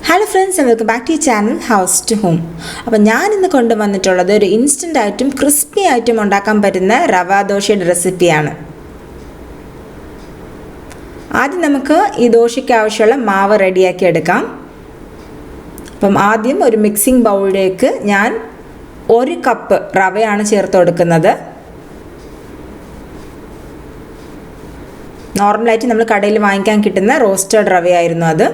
Hello friends and welcome back to your channel House to Home. അപ്പോൾ ഞാൻ ഇന്ന് കൊണ്ടുവന്നിട്ടുള്ളത് ഒരു ഇൻസ്റ്റന്റ് ആയിട്ടും ക്രിസ്പി ആയിട്ടും ഉണ്ടാക്കാൻ പറ്റുന്ന റവ ദോശയുടെ റെസിപ്പിയാണ്. ആദ്യം നമുക്ക് ഈ ദോശയ്ക്ക് ആവശ്യമുള്ള മാവ് റെഡിയാക്കി എടുക്കാം. അപ്പം ആദ്യം ഒരു മിക്സിംഗ് ബൗളിലേക്ക് ഞാൻ 1 കപ്പ് റവയാണ് ചേർത്ത് കൊടുക്കുന്നത്. നോർമലായിട്ട് നമ്മൾ കടയിൽ വാങ്ങിക്കാൻ കിട്ടുന്ന റോസ്റ്റഡ് റവയായിരുന്നു അത്.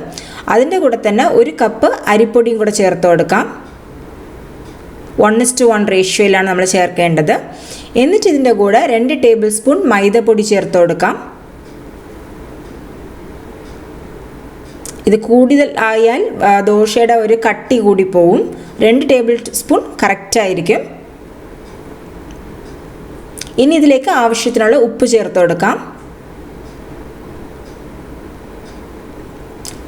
അതിൻ്റെ കൂടെ തന്നെ 1 കപ്പ് അരിപ്പൊടിയും കൂടെ ചേർത്ത് കൊടുക്കാം. 1:1 റേഷ്യോയിലാണ് നമ്മൾ ചേർക്കേണ്ടത്. എന്നിട്ട് ഇതിൻ്റെ കൂടെ 2 ടേബിൾ സ്പൂൺ മൈദപ്പൊടി ചേർത്ത് കൊടുക്കാം. ഇത് കൂടുതൽ ആയാൽ ദോശയുടെ ഒരു കട്ടി കൂടി പോവും. 2 ടേബിൾ സ്പൂൺ കറക്റ്റായിരിക്കും. ഇനി ഇതിലേക്ക് ആവശ്യത്തിനുള്ള ഉപ്പ് ചേർത്ത് കൊടുക്കാം.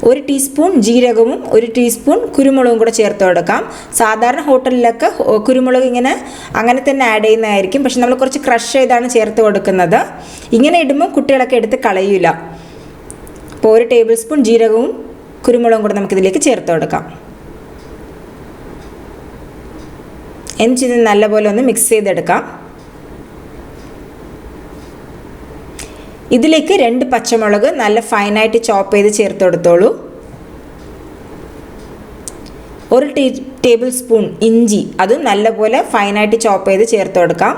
1 ടീസ്പൂൺ ജീരകവും 1 ടീസ്പൂൺ കുരുമുളകും കൂടെ ചേർത്ത് കൊടുക്കാം. സാധാരണ ഹോട്ടലിലൊക്കെ കുരുമുളക് അങ്ങനെ തന്നെ ആഡ് ചെയ്യുന്നതായിരിക്കും. പക്ഷെ നമ്മൾ കുറച്ച് ക്രഷ് ചെയ്താണ് ചേർത്ത് കൊടുക്കുന്നത്. ഇങ്ങനെ ഇടുമ്പോൾ കുട്ടികളൊക്കെ എടുത്ത് കളയില്ല. അപ്പോൾ 1 ടേബിൾ സ്പൂൺ ജീരകവും കുരുമുളകും കൂടെ നമുക്കിതിലേക്ക് ചേർത്ത് കൊടുക്കാം. എന്നിട്ട് ഇത് നല്ലപോലെ ഒന്ന് മിക്സ് ചെയ്തെടുക്കാം. ഇതിലേക്ക് 2 പച്ചമുളക് നല്ല ഫൈനായിട്ട് ചോപ്പ് ചെയ്ത് ചേർത്ത് കൊടുത്തോളൂ. 1 ടേബിൾ സ്പൂൺ ഇഞ്ചി അതും നല്ലപോലെ ഫൈനായിട്ട് ചോപ്പ് ചെയ്ത് ചേർത്ത് കൊടുക്കാം.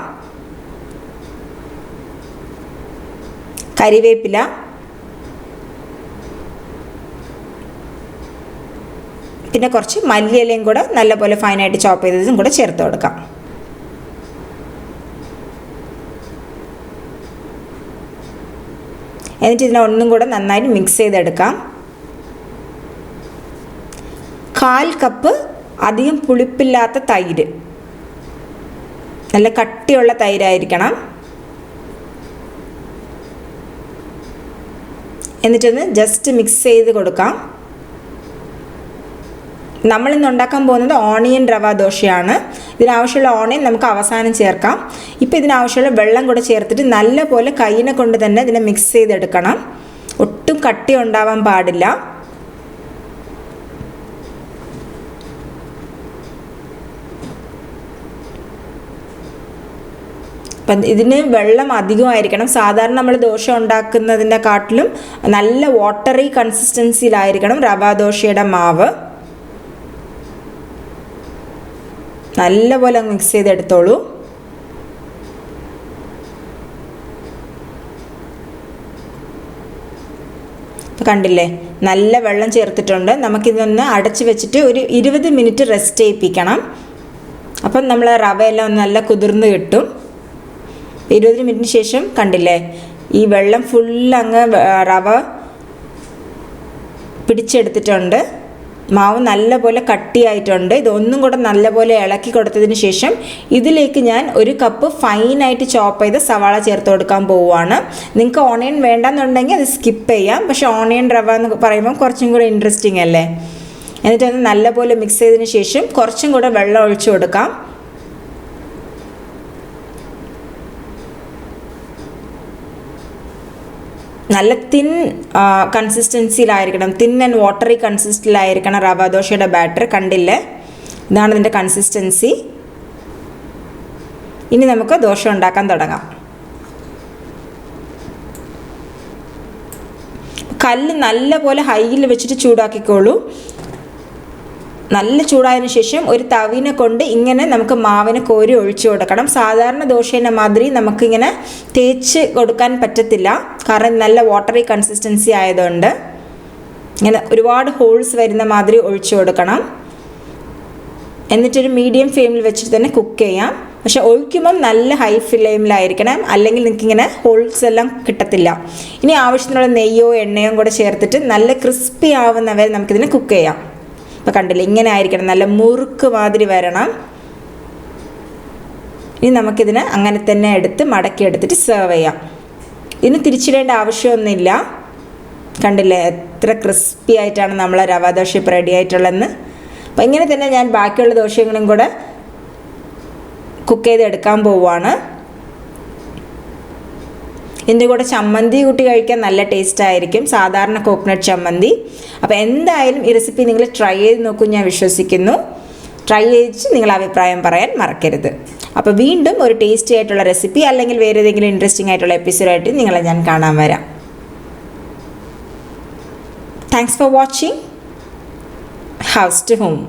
കരിവേപ്പില, പിന്നെ കുറച്ച് മല്ലിയിലയും കൂടെ നല്ലപോലെ ഫൈനായിട്ട് ചോപ്പ് ചെയ്തതും കൂടെ ചേർത്ത് കൊടുക്കാം. എന്നിട്ട് ഇതിനെ ഒന്നും കൂടെ നന്നായിട്ട് മിക്സ് ചെയ്തെടുക്കാം. 1/4 കപ്പ് അധികം പുളിപ്പില്ലാത്ത തൈര്, നല്ല കട്ടിയുള്ള തൈരായിരിക്കണം. എന്നിട്ടൊന്ന് ജസ്റ്റ് മിക്സ് ചെയ്ത് കൊടുക്കാം. നമ്മളിന്ന് ഉണ്ടാക്കാൻ പോകുന്നത് ഓണിയൻ റവ ദോശയാണ്. ഇതിനാവശ്യമുള്ള ഓണിയൻ നമുക്ക് അവസാനം ചേർക്കാം. ഇപ്പോൾ ഇതിനാവശ്യമുള്ള വെള്ളം കൂടെ ചേർത്തിട്ട് നല്ലപോലെ കൈയിനെ കൊണ്ട് തന്നെ ഇതിനെ മിക്സ് ചെയ്തെടുക്കണം. ഒട്ടും കട്ടി ഉണ്ടാവാൻ പാടില്ല. അപ്പം ഇതിന് വെള്ളം അധികമായിരിക്കണം. സാധാരണ നമ്മൾ ദോശ ഉണ്ടാക്കുന്നതിൻ്റെ കാട്ടിലും നല്ല വാട്ടറി കൺസിസ്റ്റൻസിയിലായിരിക്കണം റവ ദോശയുടെ മാവ്. നല്ലപോലെ മിക്സ് ചെയ്തെടുത്തോളൂ. കണ്ടില്ലേ, നല്ല വെള്ളം ചേർത്തിട്ടുണ്ട്. നമുക്കിതൊന്ന് അടച്ച് വെച്ചിട്ട് ഒരു 20 മിനിറ്റ് റെസ്റ്റ് ചെയ്യിപ്പിക്കണം. അപ്പം നമ്മൾ റവയെല്ലാം ഒന്ന് നല്ല കുതിർന്ന് കിട്ടും. 20 മിനിറ്റിന് ശേഷം കണ്ടില്ലേ, ഈ വെള്ളം ഫുള്ളങ്ങ് റവ പിടിച്ചെടുത്തിട്ടുണ്ട്. മാവ് നല്ലപോലെ കട്ടിയായിട്ടുണ്ട്. ഇതൊന്നും കൂടെ നല്ലപോലെ ഇളക്കി കൊടുത്തതിന് ശേഷം ഇതിലേക്ക് ഞാൻ 1 കപ്പ് ഫൈനായിട്ട് ചോപ്പ് ചെയ്ത സവാള ചേർത്ത് കൊടുക്കാൻ പോവുകയാണ്. നിങ്ങൾക്ക് ഓണിയൻ വേണ്ടെന്നുണ്ടെങ്കിൽ അത് സ്കിപ്പ് ചെയ്യാം. പക്ഷേ ഓണിയൻ റവ എന്ന് പറയുമ്പോൾ കുറച്ചും കൂടെ ഇൻട്രസ്റ്റിംഗ് അല്ലേ. എന്നിട്ടത് നല്ലപോലെ മിക്സ് ചെയ്തതിന് ശേഷം കുറച്ചും കൂടെ വെള്ളം ഒഴിച്ചു കൊടുക്കാം. നല്ല തിൻ കൺസിസ്റ്റൻസിയിലായിരിക്കണം, തിൻ ആൻഡ് വാട്ടറി കൺസിസ്റ്റൻസിലായിരിക്കണം റവ ദോശയുടെ ബാറ്റർ. കണ്ടില്ലേ, ഇതാണ് ഇതിൻ്റെ കൺസിസ്റ്റൻസി. ഇനി നമുക്ക് ദോശ ഉണ്ടാക്കാൻ തുടങ്ങാം. കല്ല് നല്ലപോലെ ഹൈയിൽ വെച്ചിട്ട് ചൂടാക്കിക്കോളൂ. നല്ല ചൂടായതിനു ശേഷം ഒരു തവിനെ കൊണ്ട് ഇങ്ങനെ നമുക്ക് മാവിനെ കോരി ഒഴിച്ചു കൊടുക്കണം. സാധാരണ ദോശേൻ്റെ മാതിരി നമുക്കിങ്ങനെ തേച്ച് കൊടുക്കാൻ പറ്റത്തില്ല, കാരണം നല്ല വാട്ടറി കൺസിസ്റ്റൻസി ആയതുകൊണ്ട്. ഇങ്ങനെ ഒരുപാട് ഹോൾസ് വരുന്ന മാതിരി ഒഴിച്ചു കൊടുക്കണം. എന്നിട്ടൊരു മീഡിയം ഫ്ലെയിമിൽ വെച്ചിട്ട് തന്നെ കുക്ക് ചെയ്യാം. പക്ഷെ ഒഴിക്കുമ്പം നല്ല ഹൈ ഫ്ലെയിമിലായിരിക്കണം, അല്ലെങ്കിൽ നിങ്ങൾക്കിങ്ങനെ ഹോൾസ് എല്ലാം കിട്ടത്തില്ല. ഇനി ആവശ്യത്തിനുള്ള നെയ്യോ എണ്ണയോ കൂടെ ചേർത്തിട്ട് നല്ല ക്രിസ്പി ആവുന്നവരെ നമുക്കിതിനെ കുക്ക് ചെയ്യാം. അപ്പോൾ കണ്ടില്ലേ, ഇങ്ങനെ ആയിരിക്കണം, നല്ല മുറുക്ക് മാതിരി വരണം. ഇനി നമുക്കിതിനെ അങ്ങനെ തന്നെ എടുത്ത് മടക്കി എടുത്തിട്ട് സെർവ് ചെയ്യാം. ഇതിന് തിരിച്ചിടേണ്ട ആവശ്യമൊന്നുമില്ല. കണ്ടില്ലേ എത്ര ക്രിസ്പി ആയിട്ടാണ് നമ്മളെ റവ ദോശ ഇപ്പോൾ റെഡി ആയിട്ടുള്ളതെന്ന്. അപ്പോൾ ഇങ്ങനെ തന്നെ ഞാൻ ബാക്കിയുള്ള ദോശകളും കൂടെ കുക്ക് ചെയ്തെടുക്കാൻ പോവുകയാണ്. ഇതിൻ്റെ കൂടെ ചമ്മന്തി കൂട്ടി കഴിക്കാൻ നല്ല ടേസ്റ്റ് ആയിരിക്കും, സാധാരണ കോക്കനട്ട് ചമ്മന്തി. അപ്പോൾ എന്തായാലും ഈ റെസിപ്പി നിങ്ങൾ ട്രൈ ചെയ്ത് നോക്കൂ, ഞാൻ വിശ്വസിക്കുന്നു. ട്രൈ ചെയ്ത് നിങ്ങൾ അഭിപ്രായം പറയാൻ മറക്കരുത്. അപ്പോൾ വീണ്ടും ഒരു ടേസ്റ്റി ആയിട്ടുള്ള റെസിപ്പി അല്ലെങ്കിൽ വേറെ ഏതെങ്കിലും ഇൻട്രസ്റ്റിംഗ് ആയിട്ടുള്ള എപ്പിസോഡായിട്ട് നിങ്ങളെ ഞാൻ കാണാൻ വരാം. Thanks for watching house to home.